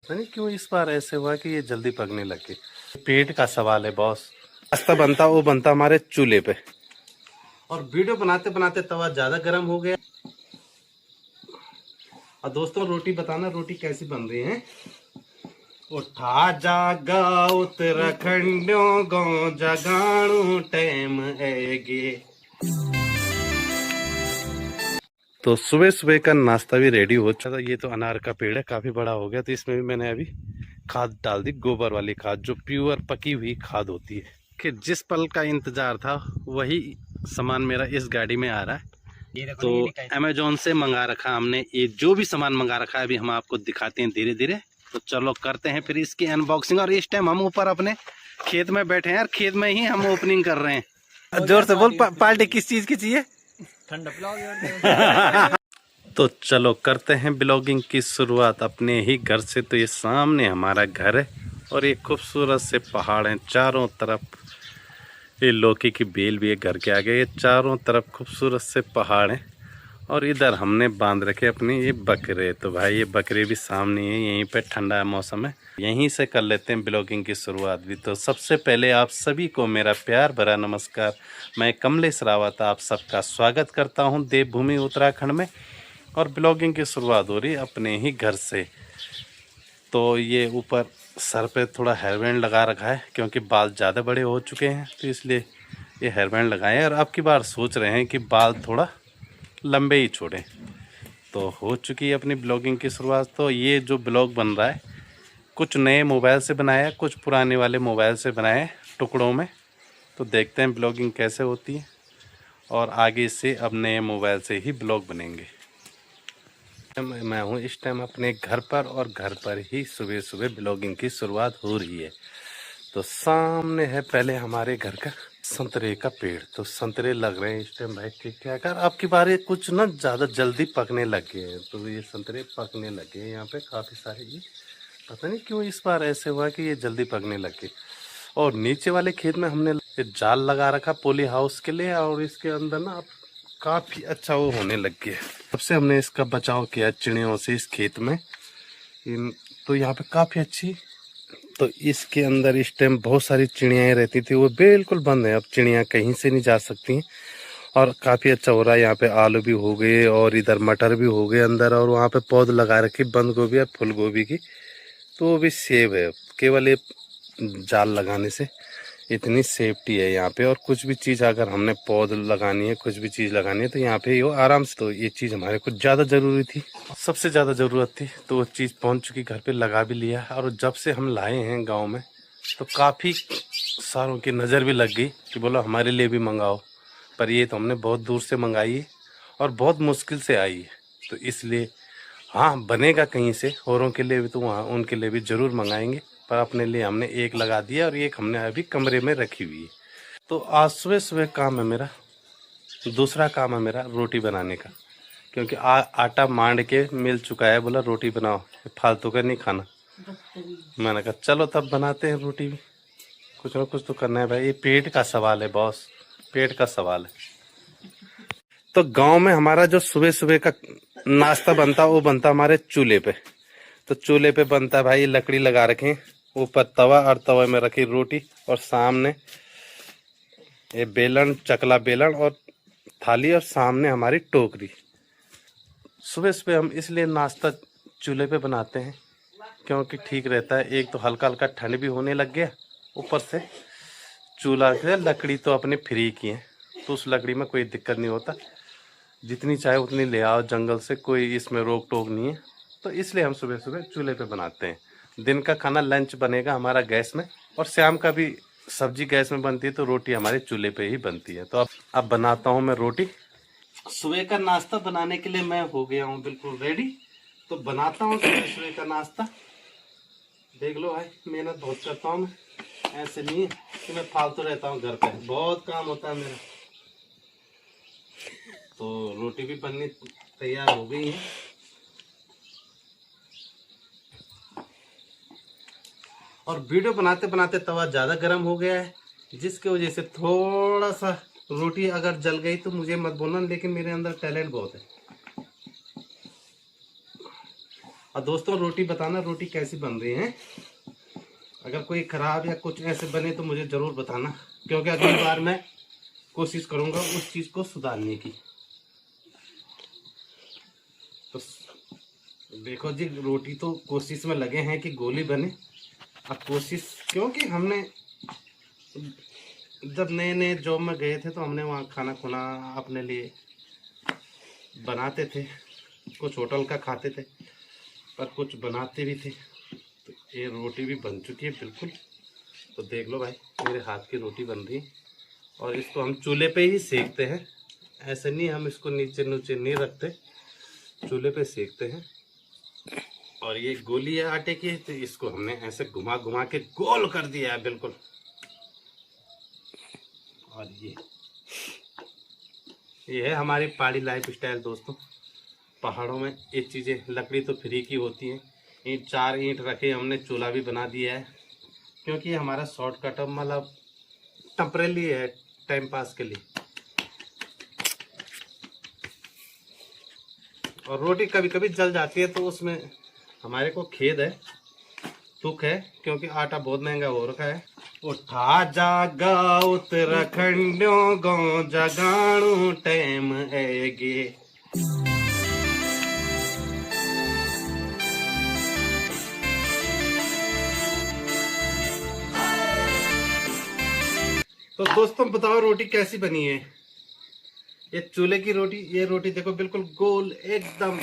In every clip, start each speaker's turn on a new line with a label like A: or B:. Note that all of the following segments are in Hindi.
A: नहीं क्यों इस बार ऐसे हुआ कि ये जल्दी पकने लगे। पेट का सवाल है बॉस। नाश्ता बनता वो बनता हमारे चूल्हे पे, और वीडियो बनाते बनाते तवा ज्यादा गर्म हो गया। और दोस्तों रोटी बताना रोटी कैसी बन रही है। उठा जागा उत्तराखंडों गो जगाणु टाइम आएगे। तो सुबह सुबह का नाश्ता भी रेडी हो चुका था। ये तो अनार का पेड़ है, काफी बड़ा हो गया, तो इसमें भी मैंने अभी खाद डाल दी, गोबर वाली खाद, जो प्योर पकी हुई खाद होती है। कि जिस पल का इंतजार था वही सामान मेरा इस गाड़ी में आ रहा है। तो अमेजोन से मंगा रखा हमने, ये जो भी सामान मंगा रखा है अभी हम आपको दिखाते हैं धीरे धीरे। तो चलो करते हैं फिर इसकी अनबॉक्सिंग। और इस टाइम हम ऊपर अपने खेत में बैठे हैं, और खेत में ही हम ओपनिंग कर रहे हैं। जोर से बोल, पार्टी किस चीज की चाहिए? तो चलो करते हैं ब्लॉगिंग की शुरुआत अपने ही घर से। तो ये सामने हमारा घर है और ये खूबसूरत से पहाड़ हैं चारों तरफ। ये लौकी की बेल भी है घर के आगे। ये चारों तरफ खूबसूरत से पहाड़ हैं और इधर हमने बांध रखे अपने ये बकरे। तो भाई ये बकरे भी सामने हैं, यहीं पे ठंडा मौसम है, यहीं से कर लेते हैं ब्लॉगिंग की शुरुआत भी। तो सबसे पहले आप सभी को मेरा प्यार भरा नमस्कार। मैं कमलेश रावत आप सबका स्वागत करता हूं देवभूमि उत्तराखंड में, और ब्लॉगिंग की शुरुआत हो रही है अपने ही घर से। तो ये ऊपर सर पे थोड़ा हेयर बैंड लगा रखा है क्योंकि बाल ज़्यादा बड़े हो चुके हैं, तो इसलिए ये हेयर बैंड लगाए हैं। और अब की बार सोच रहे हैं कि बाल थोड़ा लंबे ही छोड़ें। तो हो चुकी है अपनी ब्लॉगिंग की शुरुआत। तो ये जो ब्लॉग बन रहा है कुछ नए मोबाइल से बनाया, कुछ पुराने वाले मोबाइल से बनाए टुकड़ों में। तो देखते हैं ब्लॉगिंग कैसे होती है, और आगे से अब नए मोबाइल से ही ब्लॉग बनेंगे। मैं हूँ इस टाइम अपने घर पर, और घर पर ही सुबह सुबह ब्लॉगिंग की शुरुआत हो रही है। तो सामने है पहले हमारे घर का संतरे का पेड़। तो संतरे लग रहे हैं इस टाइम भाई ठीक ठाक। और अब की बार ये कुछ ना ज़्यादा जल्दी पकने लग गए हैं, तो ये संतरे पकने लगे हैं यहाँ पे काफ़ी सारे। ये पता नहीं क्यों इस बार ऐसे हुआ कि ये जल्दी पकने लगे। और नीचे वाले खेत में हमने ये जाल लगा रखा पॉली हाउस के लिए, और इसके अंदर ना काफ़ी अच्छा वो होने लग गया। सबसे हमने इसका बचाव किया चिड़ियों से इस खेत में। तो यहाँ पे काफ़ी अच्छी, तो इसके अंदर इस टाइम बहुत सारी चिड़ियाँ रहती थी, वो बिल्कुल बंद है। अब चिड़ियाँ कहीं से नहीं जा सकती हैं, और काफ़ी अच्छा हो रहा है। यहाँ पे आलू भी हो गए और इधर मटर भी हो गए अंदर, और वहाँ पे पौध लगा रखी बंद गोभी और फूल गोभी की, तो वो भी सेव है। केवल ये जाल लगाने से इतनी सेफ्टी है यहाँ पे। और कुछ भी चीज़ अगर हमने पौध लगानी है, कुछ भी चीज़ लगानी है, तो यहाँ पे वो आराम से। तो ये चीज़ हमारे को ज़्यादा ज़रूरी थी, सबसे ज़्यादा ज़रूरत थी, तो वो चीज़ पहुँच चुकी, घर पे लगा भी लिया। और जब से हम लाए हैं गांव में तो काफ़ी सारों की नज़र भी लग गई कि बोलो हमारे लिए भी मंगाओ। पर ये तो हमने बहुत दूर से मंगाई है और बहुत मुश्किल से आई है, तो इसलिए हाँ बनेगा कहीं से औरों के लिए भी, तो वहाँ उनके लिए भी ज़रूर मंगाएंगे। पर अपने लिए हमने एक लगा दिया और एक हमने अभी कमरे में रखी हुई है। तो आज सुबह सुबह काम है मेरा, दूसरा काम है मेरा रोटी बनाने का, क्योंकि आटा मांड के मिल चुका है। बोला रोटी बनाओ, फालतू का नहीं खाना। मैंने कहा चलो तब बनाते हैं रोटी भी, कुछ ना कुछ तो करना है भाई। ये पेट का सवाल है बॉस, पेट का सवाल है। तो गांव में हमारा जो सुबह सुबह का नाश्ता बनता वो बनता हमारे चूल्हे पे। तो चूल्हे पे बनता है भाई, लकड़ी लगा रखे, ऊपर तवा, और तवे में रखी रोटी, और सामने ये बेलन, चकला बेलन और थाली, और सामने हमारी टोकरी। सुबह सुबह हम इसलिए नाश्ता चूल्हे पे बनाते हैं क्योंकि ठीक रहता है। एक तो हल्का हल्का ठंड भी होने लग गया, ऊपर से चूल्हा के लकड़ी तो अपने फ्री की है, तो उस लकड़ी में कोई दिक्कत नहीं होता, जितनी चाहे उतनी ले आओ जंगल से, कोई इसमें रोक टोक नहीं है। तो इसलिए हम सुबह सुबह चूल्हे पे बनाते हैं। दिन का खाना लंच बनेगा हमारा गैस में, और शाम का भी सब्जी गैस में बनती है, तो रोटी हमारे चूल्हे पे ही बनती है। तो अब बनाता हूँ मैं रोटी। सुबह का नाश्ता बनाने के लिए मैं हो गया हूँ बिल्कुल रेडी। तो बनाता हूँ सुबह सुबह का नाश्ता। देख लो भाई मेहनत बहुत करता हूँ मैं, ऐसे नहीं है कि मैं फालतू रहता हूँ घर पे, बहुत काम होता है मेरा। तो रोटी भी बननी तैयार हो गई है। और वीडियो बनाते बनाते तवा ज़्यादा गर्म हो गया है, जिसकी वजह से थोड़ा सा रोटी अगर जल गई तो मुझे मत बोलना, लेकिन मेरे अंदर टैलेंट बहुत है। और दोस्तों रोटी बताना रोटी कैसी बन रही है, अगर कोई खराब या कुछ ऐसे बने तो मुझे ज़रूर बताना, क्योंकि अगली बार मैं कोशिश करूँगा उस चीज़ को सुधारने की। तो देखो जी, रोटी तो कोशिश में लगे हैं कि गोली बने। अब कोशिश, क्योंकि हमने जब नए नए जॉब में गए थे तो हमने वहाँ खाना खुना अपने लिए बनाते थे, कुछ होटल का खाते थे पर कुछ बनाते भी थे। तो ये रोटी भी बन चुकी है बिल्कुल। तो देख लो भाई, मेरे हाथ की रोटी बन रही है और इसको हम चूल्हे पे ही सेकते हैं, ऐसे नहीं हम इसको नीचे नीचे नहीं रखते, चूल्हे पे सेकते हैं। और ये गोली है आटे की, तो इसको हमने ऐसे घुमा घुमा के गोल कर दिया है बिल्कुल। और ये है हमारी पहाड़ी लाइफ स्टाइल दोस्तों। पहाड़ों में ये चीज़ें, लकड़ी तो फ्री की होती है। ईंट, 4 ईंट रखे हमने, चूल्हा भी बना दिया है, क्योंकि हमारा शॉर्टकट मतलब टेम्परेरी है, टाइम पास के लिए। और रोटी कभी कभी जल जाती है तो उसमें हमारे को खेद है, दुख है, क्योंकि आटा बहुत महंगा हो रखा है। उठा जागा उत्तराखंडों गो जगाणु टाइम आएगे। तो दोस्तों बताओ रोटी कैसी बनी है। ये चूल्हे की रोटी, ये रोटी देखो बिल्कुल गोल एकदम।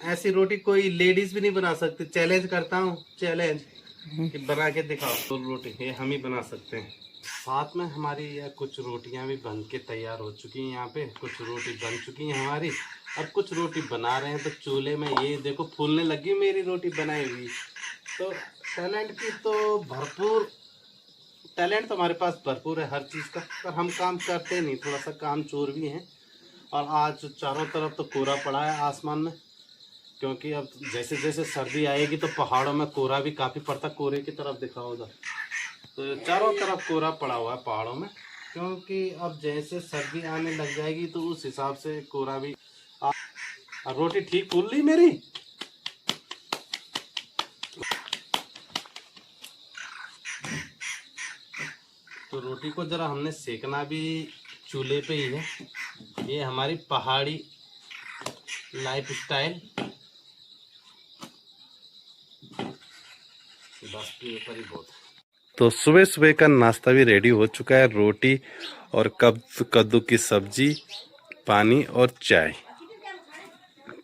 A: ऐसी रोटी कोई लेडीज भी नहीं बना सकती। चैलेंज करता हूँ, चैलेंज कि बना के दिखाओ। तो रोटी ये हम ही बना सकते हैं। साथ में हमारी यह कुछ रोटियां भी बन के तैयार हो चुकी हैं। यहाँ पे कुछ रोटी बन चुकी हैं हमारी, अब कुछ रोटी बना रहे हैं। तो चूल्हे में ये देखो फूलने लगी मेरी रोटी बनाई हुई। तो टैलेंट की तो भरपूर, टैलेंट तो हमारे पास भरपूर है हर चीज़ का, पर हम काम करते नहीं, थोड़ा सा काम चोर भी हैं। और आज चारों तरफ तो कोहरा पड़ा है आसमान में, क्योंकि अब जैसे जैसे सर्दी आएगी तो पहाड़ों में कोहरा भी काफ़ी पड़ता। कोहरे की तरफ दिखाओ उधर, तो चारों तरफ कोहरा पड़ा हुआ है पहाड़ों में, क्योंकि अब जैसे सर्दी आने लग जाएगी तो उस हिसाब से कोहरा भी रोटी ठीक फूल ली मेरी। तो रोटी को ज़रा हमने सेकना भी चूल्हे पे ही है। ये हमारी पहाड़ी लाइफ स्टाइल। बस के ऊपर ही बहुत। तो सुबह सुबह का नाश्ता भी रेडी हो चुका है, रोटी और कद्दू की सब्जी, पानी और चाय।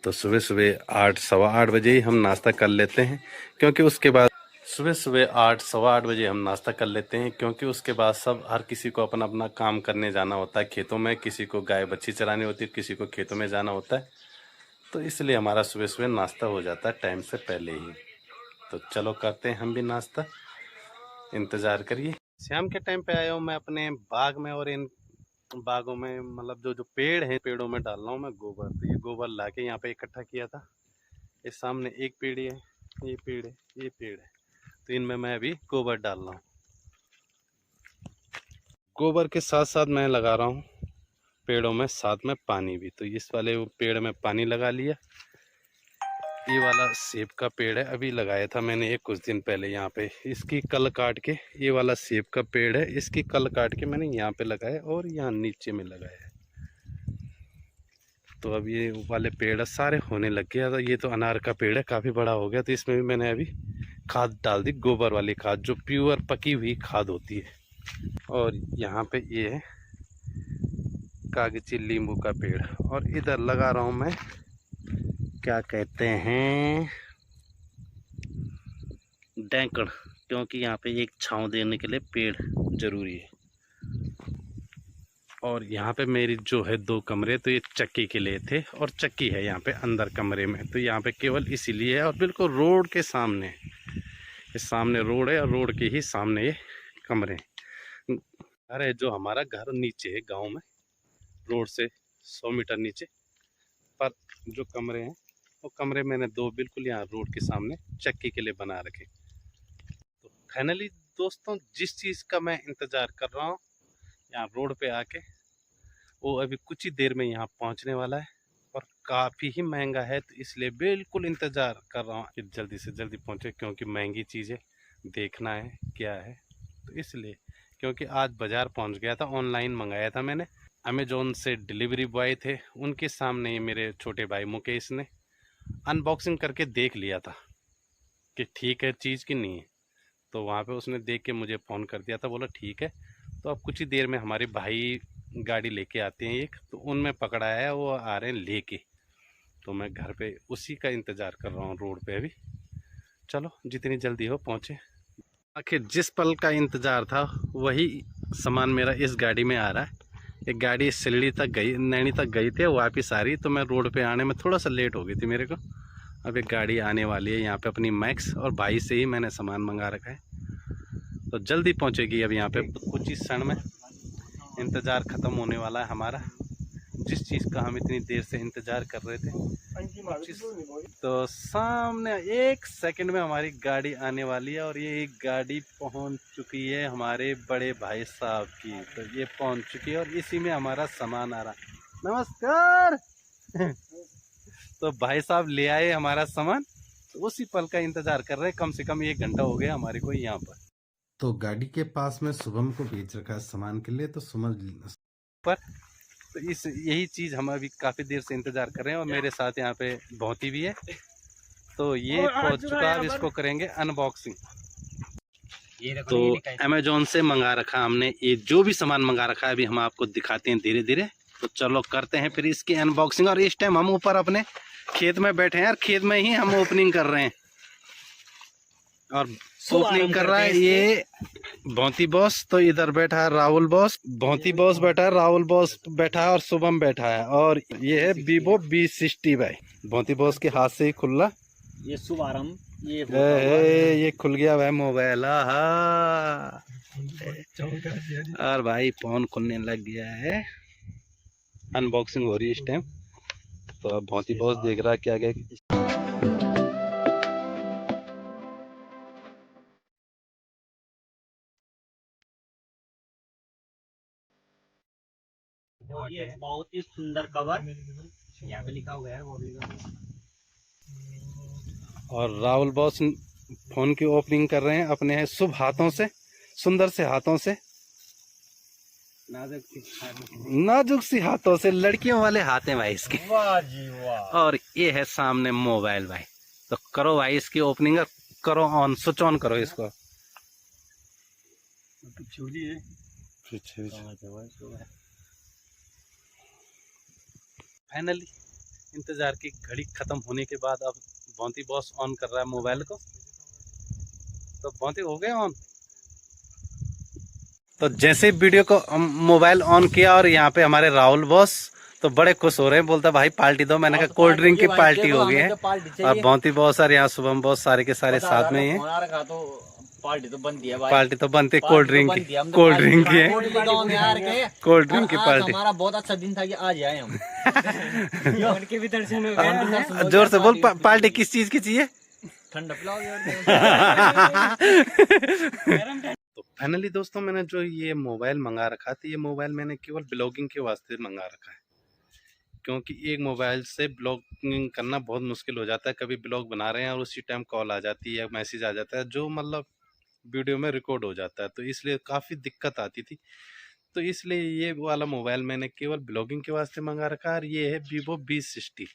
A: तो सुबह सुबह 8 सवा 8 बजे ही हम नाश्ता कर लेते हैं, क्योंकि उसके बाद सुबह सुबह 8 सवा 8 बजे हम नाश्ता कर लेते हैं, क्योंकि उसके बाद सब हर किसी को अपना अपना काम करने जाना होता है खेतों में। किसी को गाय बच्ची चरानी होती है, किसी को खेतों में जाना होता है। तो इसलिए हमारा सुबह सुबह नाश्ता हो जाता है टाइम से पहले ही। तो चलो करते हैं हम भी नाश्ता, इंतज़ार करिए। शाम के टाइम पे आया हूँ मैं अपने बाग में, और इन बागों में मतलब जो जो पेड़ हैं, पेड़ों में डाल रहा हूँ मैं गोबर। तो ये गोबर ला के यहाँ पे इकट्ठा किया था। इस सामने एक पेड़ है, ये पेड़ है, ये पेड़ है, तो इनमें मैं अभी गोबर डाल रहा हूँ। गोबर के साथ साथ मैं लगा रहा हूँ पेड़ों में साथ में पानी भी। तो इस वाले पेड़ में पानी लगा लिया। ये वाला सेब का पेड़ है, अभी लगाया था मैंने एक कुछ दिन पहले यहाँ पे। इसकी कल काट के, ये वाला सेब का पेड़ है, इसकी कल काट के मैंने यहाँ पे लगाया और यहाँ नीचे में लगाया है। तो अब ये वाले पेड़ सारे होने लग गया। तो ये तो अनार का पेड़ है, काफ़ी बड़ा हो गया। तो इसमें भी मैंने अभी खाद डाल दी, गोबर वाली खाद, जो प्योर पकी हुई खाद होती है। और यहाँ पे ये है कागजी नींबू का पेड़। और इधर लगा रहा हूँ मैं, क्या कहते हैं, डैंकड़, क्योंकि यहाँ पे एक छांव देने के लिए पेड़ जरूरी है। और यहाँ पे मेरी जो है 2 कमरे, तो ये चक्की के लिए थे, और चक्की है यहाँ पे अंदर कमरे में। तो यहाँ पे केवल इसीलिए है, और बिल्कुल रोड के सामने, इस सामने रोड है और रोड के ही सामने ये कमरे। अरे जो हमारा घर नीचे है गांव में, रोड से 100 मीटर नीचे, पर जो कमरे हैं वो कमरे मैंने 2 बिल्कुल यहाँ रोड के सामने चक्की के लिए बना रखे। तो फाइनली दोस्तों, जिस चीज़ का मैं इंतज़ार कर रहा हूँ, यहाँ रोड पे आके वो अभी कुछ ही देर में यहाँ पहुँचने वाला है। और काफ़ी ही महंगा है, तो इसलिए बिल्कुल इंतज़ार कर रहा हूँ कि जल्दी से जल्दी पहुँचे, क्योंकि महंगी चीज़ें देखना है क्या है, तो इसलिए। क्योंकि आज बाज़ार पहुँच गया था, ऑनलाइन मंगाया था मैंने, अमेजोन से डिलीवरी बॉय थे, उनके सामने ही मेरे छोटे भाई मुकेश ने अनबॉक्सिंग करके देख लिया था कि ठीक है चीज़ कि नहीं है। तो वहाँ पे उसने देख के मुझे फ़ोन कर दिया था, बोला ठीक है। तो अब कुछ ही देर में हमारे भाई गाड़ी लेके आते हैं एक, तो उनमें पकड़ाया है, वो आ रहे हैं लेके। तो मैं घर पे उसी का इंतज़ार कर रहा हूँ रोड पे अभी। चलो जितनी जल्दी हो पहुँचे। आखिर जिस पल का इंतज़ार था वही सामान मेरा इस गाड़ी में आ रहा है। एक गाड़ी सिलड़ी तक गई, नैनी तक गई थी, वापस आ रही, तो मैं रोड पे आने में थोड़ा सा लेट हो गई थी मेरे को। अब एक गाड़ी आने वाली है यहाँ पे अपनी मैक्स, और भाई से ही मैंने सामान मंगा रखा है, तो जल्दी पहुँचेगी अब यहाँ पे कुछ ही क्षण में। इंतज़ार ख़त्म होने वाला है हमारा, जिस चीज़ का हम इतनी देर से इंतज़ार कर रहे थे। तो सामने 1 सेकंड में हमारी गाड़ी आने वाली है, और ये गाड़ी पहुंच चुकी है हमारे बड़े भाई साहब की। तो ये पहुंच चुकी है और इसी में हमारा सामान आ रहा। नमस्कार। तो भाई साहब ले आए हमारा सामान, तो उसी पल का इंतज़ार कर रहे हैं। कम से कम 1 घंटा हो गया हमारे को यहाँ पर। तो गाड़ी के पास में शुभम को भेज रखा है सामान के लिए, तो समझ पर तो इस यही चीज़ हम अभी काफ़ी देर से इंतज़ार कर रहे हैं, और मेरे साथ यहाँ पे भौती भी है। तो ये पहुँच चुका, अब इसको करेंगे अनबॉक्सिंग। तो अमेजोन से मंगा रखा हमने, ये जो भी सामान मंगा रखा है अभी हम आपको दिखाते हैं धीरे धीरे। तो चलो करते हैं फिर इसकी अनबॉक्सिंग। और इस टाइम हम ऊपर अपने खेत में बैठे हैं, और खेत में ही हम ओपनिंग कर रहे हैं, और ओपनिंग कर रहा है ये भौती बॉस। तो इधर बैठा है राहुल बॉस, भौती बॉस बैठा है, राहुल बॉस बैठा है, और शुभम बैठा है। और ये है वीवो V60 भाई, भौती बॉस के हाथ से ही खुला।
B: ये शुभारंभ
A: ये खुल गया भाई मोबाइल। और भाई फोन खुलने लग गया है, अनबॉक्सिंग हो रही है इस टाइम। तो अब भौती बॉस देख रहा है क्या क्या।
B: ये बहुत ही सुंदर कवर यहाँ पे लिखा हुआ है वो भी।
A: और राहुल बॉस फोन की ओपनिंग कर रहे हैं अपने शुभ हाथों से, सुंदर से हाथों से, नाजुक सी हाथों से, लड़कियों वाले हाथ हैं भाई इसके।
B: वाह जी वाह।
A: और ये है सामने मोबाइल भाई। तो करो भाई इसकी ओपनिंग, करो ऑन, स्विच ऑन करो इसको। फाइनली इंतजार की घड़ी खत्म होने के बाद अब भौंती बॉस ऑन कर रहा है मोबाइल को। तो भौंती हो गया ऑन। तो जैसे वीडियो को मोबाइल ऑन किया, और यहाँ पे हमारे राहुल बॉस तो बड़े खुश हो रहे हैं, बोलता भाई पार्टी दो। मैंने कहा कोल्ड ड्रिंक की पार्टी हो गई है। और भौंती बॉस और यहाँ शुभम बॉस सारे के सारे साथ में ही है।
B: पार्टी तो बनती है भाई,
A: पार्टी तो बनती है कोल्ड ड्रिंक की, कोल्ड ड्रिंक की है, कोल्ड ड्रिंक की पार्टी।
B: हमारा बहुत अच्छा दिन था कि आज आए हम। उनके भी दर्शन हो गए।
A: जोर से बोल, पार्टी किस चीज की चाहिए?
B: ठंडा पिलाओ।
A: तो फाइनली दोस्तों मैंने जो ये मोबाइल मंगा रखा था, ये मोबाइल मैंने केवल ब्लॉगिंग के वास्ते मंगा रखा है, क्योंकि एक मोबाइल से ब्लॉगिंग करना बहुत मुश्किल हो जाता है। कभी ब्लॉग बना रहे हैं और उसी टाइम कॉल आ जाती है, मैसेज आ जाता है, जो मतलब वीडियो में रिकॉर्ड हो जाता है, तो इसलिए काफ़ी दिक्कत आती थी। तो इसलिए ये वाला मोबाइल मैंने केवल ब्लॉगिंग के वास्ते मंगा रखा है। और ये है वीवो V60।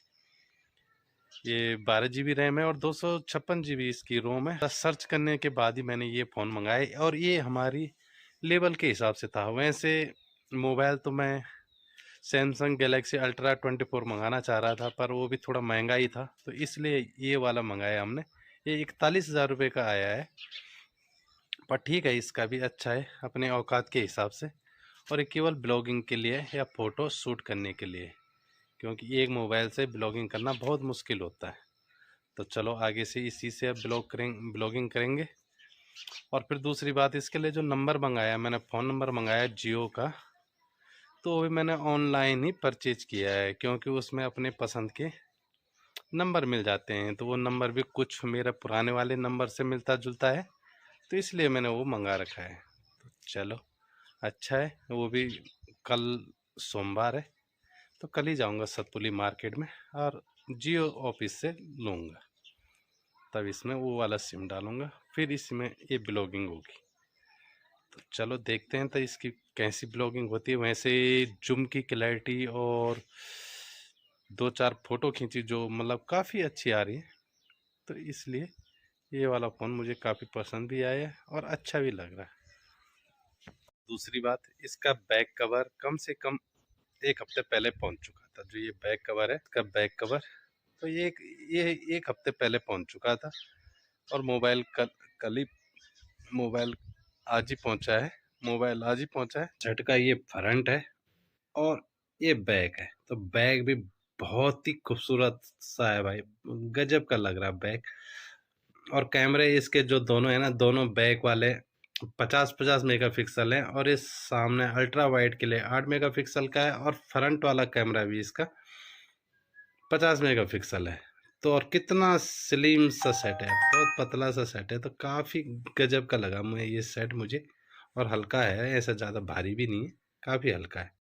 A: ये 12 GB रैम है और 256 GB इसकी रोम है। सर्च करने के बाद ही मैंने ये फ़ोन मंगाया, और ये हमारी लेवल के हिसाब से था। वैसे मोबाइल तो मैं सैमसंग गैलेक्सी अल्ट्रा 24 मंगाना चाह रहा था, पर वो भी थोड़ा महंगा ही था, तो इसलिए ये वाला मंगाया हमने। ये 41,000 रुपये का आया है, पर ठीक है, इसका भी अच्छा है अपने औकात के हिसाब से। और ये केवल ब्लॉगिंग के लिए या फ़ोटो शूट करने के लिए, क्योंकि एक मोबाइल से ब्लॉगिंग करना बहुत मुश्किल होता है। तो चलो आगे से इसी से अब ब्लॉगिंग करेंगे। और फिर दूसरी बात, इसके लिए जो नंबर मंगाया मैंने, फ़ोन नंबर मंगाया जियो का, तो भी मैंने ऑनलाइन ही परचेज किया है, क्योंकि उसमें अपने पसंद के नंबर मिल जाते हैं। तो वो नंबर भी कुछ मेरे पुराने वाले नंबर से मिलता जुलता है, तो इसलिए मैंने वो मंगा रखा है। तो चलो अच्छा है, वो भी कल सोमवार है, तो कल ही जाऊंगा सतपुली मार्केट में और जियो ऑफिस से लूँगा, तब इसमें वो वाला सिम डालूंगा, फिर इसमें ये ब्लॉगिंग होगी। तो चलो देखते हैं तो इसकी कैसी ब्लॉगिंग होती है। वैसे जूम की क्लैरिटी और 2-4 फ़ोटो खींची जो मतलब काफ़ी अच्छी आ रही है, तो इसलिए ये वाला फ़ोन मुझे काफ़ी पसंद भी आया और अच्छा भी लग रहा है। दूसरी बात, इसका बैक कवर कम से कम 1 हफ्ते पहले पहुंच चुका था। जो ये बैक कवर है, इसका बैक कवर तो ये 1 हफ्ते पहले पहुंच चुका था, और मोबाइल आज ही पहुंचा है। झटका ये फ्रंट है और ये बैक है, तो बैग भी बहुत ही खूबसूरत सा है भाई, गजब का लग रहा है बैग। और कैमरे इसके जो दोनों है ना, दोनों बैक वाले 50-50 मेगापिक्सल है, और इस सामने अल्ट्रा वाइड के लिए 8 मेगापिक्सल का है, और फ्रंट वाला कैमरा भी इसका 50 मेगापिक्सल है। तो और कितना स्लिम सा सेट है, बहुत पतला सा सेट है, तो काफ़ी गजब का लगा मुझे ये सेट मुझे। और हल्का है, ऐसा ज़्यादा भारी भी नहीं है, काफ़ी हल्का है।